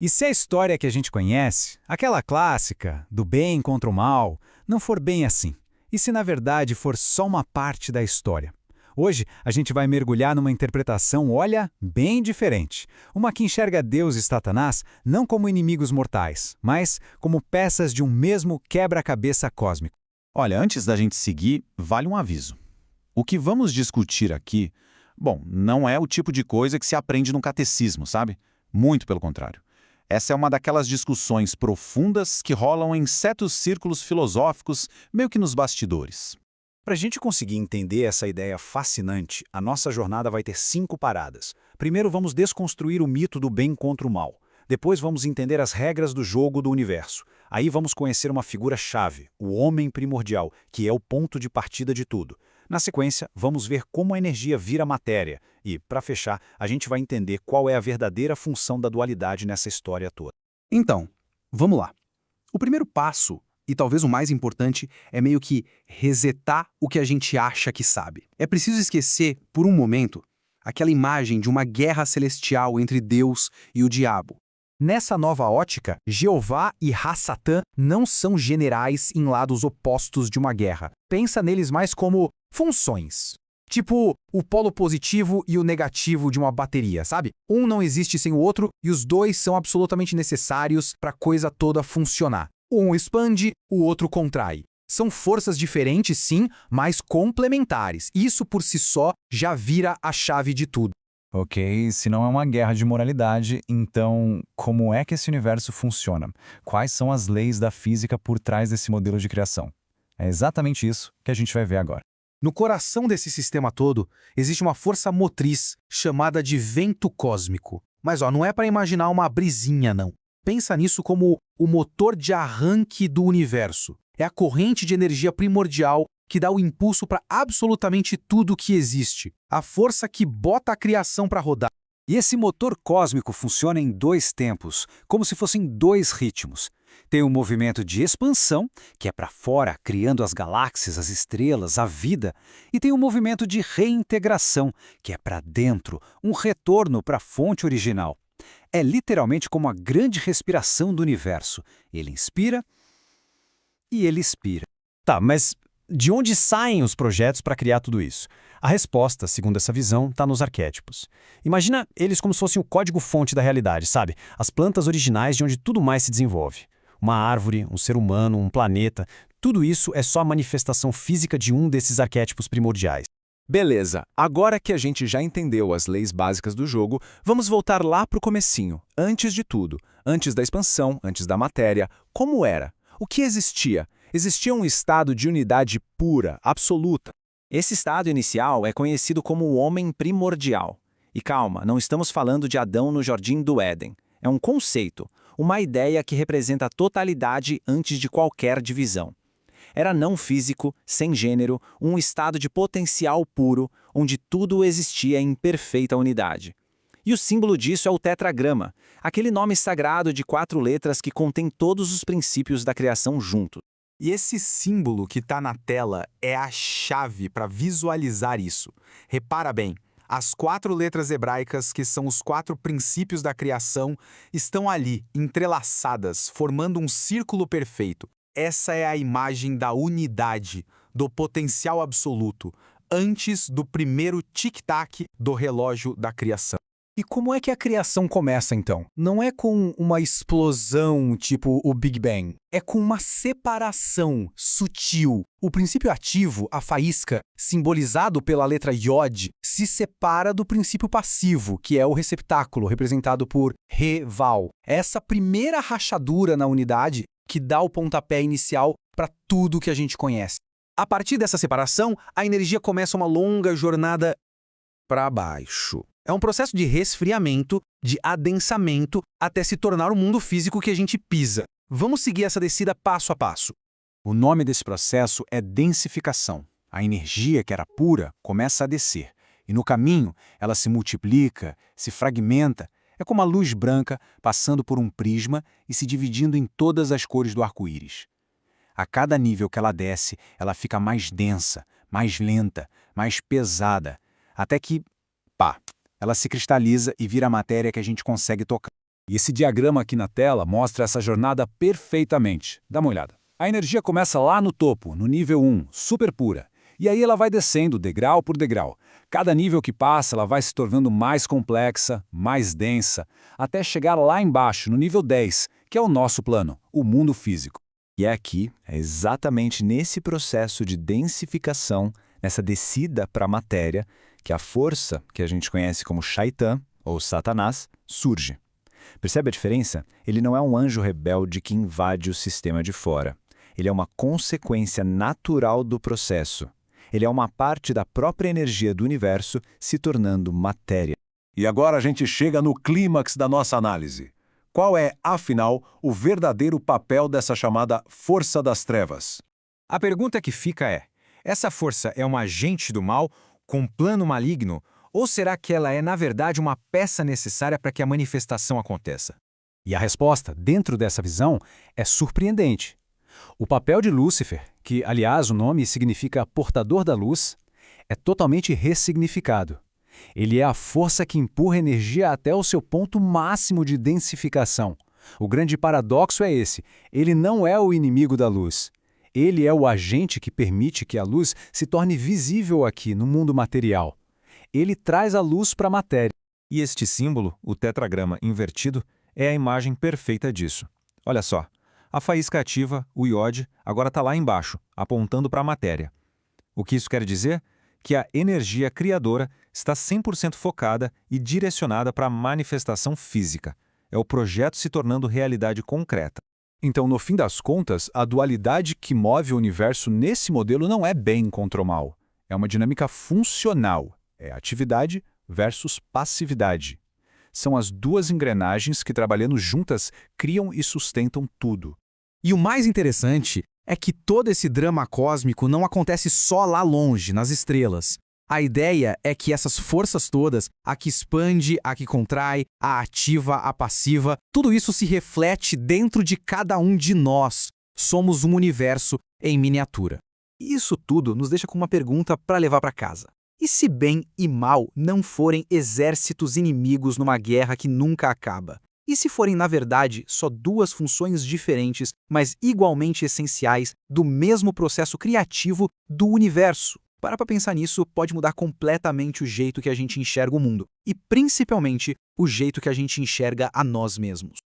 E se a história que a gente conhece, aquela clássica, do bem contra o mal, não for bem assim? E se na verdade for só uma parte da história? Hoje a gente vai mergulhar numa interpretação, olha, bem diferente. Uma que enxerga Deus e Satanás não como inimigos mortais, mas como peças de um mesmo quebra-cabeça cósmico. Olha, antes da gente seguir, vale um aviso. O que vamos discutir aqui, bom, não é o tipo de coisa que se aprende no catecismo, sabe? Muito pelo contrário. Essa é uma daquelas discussões profundas que rolam em certos círculos filosóficos, meio que nos bastidores. Para a gente conseguir entender essa ideia fascinante, a nossa jornada vai ter 5 paradas. Primeiro, vamos desconstruir o mito do bem contra o mal. Depois, vamos entender as regras do jogo do universo. Aí, vamos conhecer uma figura-chave, o homem primordial, que é o ponto de partida de tudo. Na sequência, vamos ver como a energia vira matéria. E, para fechar, a gente vai entender qual é a verdadeira função da dualidade nessa história toda. Então, vamos lá. O primeiro passo, e talvez o mais importante, é meio que resetar o que a gente acha que sabe. É preciso esquecer, por um momento, aquela imagem de uma guerra celestial entre Deus e o diabo. Nessa nova ótica, Jeová e Ra-Satã não são generais em lados opostos de uma guerra. Pensa neles mais como funções. Tipo o polo positivo e o negativo de uma bateria, sabe? Um não existe sem o outro e os dois são absolutamente necessários para a coisa toda funcionar. Um expande, o outro contrai. São forças diferentes, sim, mas complementares. Isso por si só já vira a chave de tudo. Ok, se não é uma guerra de moralidade, então como é que esse universo funciona? Quais são as leis da física por trás desse modelo de criação? É exatamente isso que a gente vai ver agora. No coração desse sistema todo, existe uma força motriz chamada de vento cósmico. Mas não é para imaginar uma brisinha, não. Pensa nisso como o motor de arranque do universo. É a corrente de energia primordial que dá o impulso para absolutamente tudo que existe. A força que bota a criação para rodar. E esse motor cósmico funciona em 2 tempos, como se fossem 2 ritmos. Tem o movimento de expansão, que é para fora, criando as galáxias, as estrelas, a vida. E tem o movimento de reintegração, que é para dentro, um retorno para a fonte original. É literalmente como a grande respiração do universo. Ele inspira e ele expira. Tá, mas de onde saem os projetos para criar tudo isso? A resposta, segundo essa visão, está nos arquétipos. Imagina eles como se fossem o código-fonte da realidade, sabe? As plantas originais de onde tudo mais se desenvolve. Uma árvore, um ser humano, um planeta, tudo isso é só a manifestação física de um desses arquétipos primordiais. Beleza, agora que a gente já entendeu as leis básicas do jogo, vamos voltar lá pro comecinho, antes de tudo, antes da expansão, antes da matéria, como era? O que existia? Existia um estado de unidade pura, absoluta. Esse estado inicial é conhecido como o homem primordial. E calma, não estamos falando de Adão no Jardim do Éden. É um conceito, uma ideia que representa a totalidade antes de qualquer divisão. Era não físico, sem gênero, um estado de potencial puro, onde tudo existia em perfeita unidade. E o símbolo disso é o tetragrama, aquele nome sagrado de 4 letras que contém todos os princípios da criação juntos. E esse símbolo que está na tela é a chave para visualizar isso. Repara bem, as 4 letras hebraicas, que são os 4 princípios da criação, estão ali, entrelaçadas, formando um círculo perfeito. Essa é a imagem da unidade, do potencial absoluto, antes do primeiro tic-tac do relógio da criação. E como é que a criação começa, então? Não é com uma explosão tipo o Big Bang. É com uma separação sutil. O princípio ativo, a faísca, simbolizado pela letra Yod, se separa do princípio passivo, que é o receptáculo, representado por Re-Val. Essa primeira rachadura na unidade que dá o pontapé inicial para tudo que a gente conhece. A partir dessa separação, a energia começa uma longa jornada para baixo. É um processo de resfriamento, de adensamento, até se tornar o mundo físico que a gente pisa. Vamos seguir essa descida passo a passo. O nome desse processo é densificação. A energia, que era pura, começa a descer. E no caminho, ela se multiplica, se fragmenta. É como a luz branca passando por um prisma e se dividindo em todas as cores do arco-íris. A cada nível que ela desce, ela fica mais densa, mais lenta, mais pesada, até que, pá, ela se cristaliza e vira a matéria que a gente consegue tocar. E esse diagrama aqui na tela mostra essa jornada perfeitamente. Dá uma olhada. A energia começa lá no topo, no nível 1, super pura. E aí ela vai descendo degrau por degrau. Cada nível que passa, ela vai se tornando mais complexa, mais densa, até chegar lá embaixo, no nível 10, que é o nosso plano, o mundo físico. E é aqui, é exatamente nesse processo de densificação, nessa descida para a matéria, que a força, que a gente conhece como Shaitan, ou Satanás, surge. Percebe a diferença? Ele não é um anjo rebelde que invade o sistema de fora. Ele é uma consequência natural do processo. Ele é uma parte da própria energia do universo se tornando matéria. E agora a gente chega no clímax da nossa análise. Qual é, afinal, o verdadeiro papel dessa chamada força das trevas? A pergunta que fica é: essa força é um agente do mal com um plano maligno, ou será que ela é, na verdade, uma peça necessária para que a manifestação aconteça? E a resposta, dentro dessa visão, é surpreendente. O papel de Lúcifer, que, aliás, o nome significa portador da luz, é totalmente ressignificado. Ele é a força que empurra a energia até o seu ponto máximo de densificação. O grande paradoxo é esse: ele não é o inimigo da luz. Ele é o agente que permite que a luz se torne visível aqui, no mundo material. Ele traz a luz para a matéria. E este símbolo, o tetragrama invertido, é a imagem perfeita disso. Olha só, a faísca ativa, o iode, agora está lá embaixo, apontando para a matéria. O que isso quer dizer? Que a energia criadora está 100% focada e direcionada para a manifestação física. É o projeto se tornando realidade concreta. Então, no fim das contas, a dualidade que move o universo nesse modelo não é bem contra o mal. É uma dinâmica funcional. É atividade versus passividade. São as duas engrenagens que, trabalhando juntas, criam e sustentam tudo. E o mais interessante é que todo esse drama cósmico não acontece só lá longe, nas estrelas. A ideia é que essas forças todas, a que expande, a que contrai, a ativa, a passiva, tudo isso se reflete dentro de cada um de nós. Somos um universo em miniatura. E isso tudo nos deixa com uma pergunta para levar para casa. E se bem e mal não forem exércitos inimigos numa guerra que nunca acaba? E se forem, na verdade, só duas funções diferentes, mas igualmente essenciais, do mesmo processo criativo do universo? Para pensar nisso, pode mudar completamente o jeito que a gente enxerga o mundo, e principalmente o jeito que a gente enxerga a nós mesmos.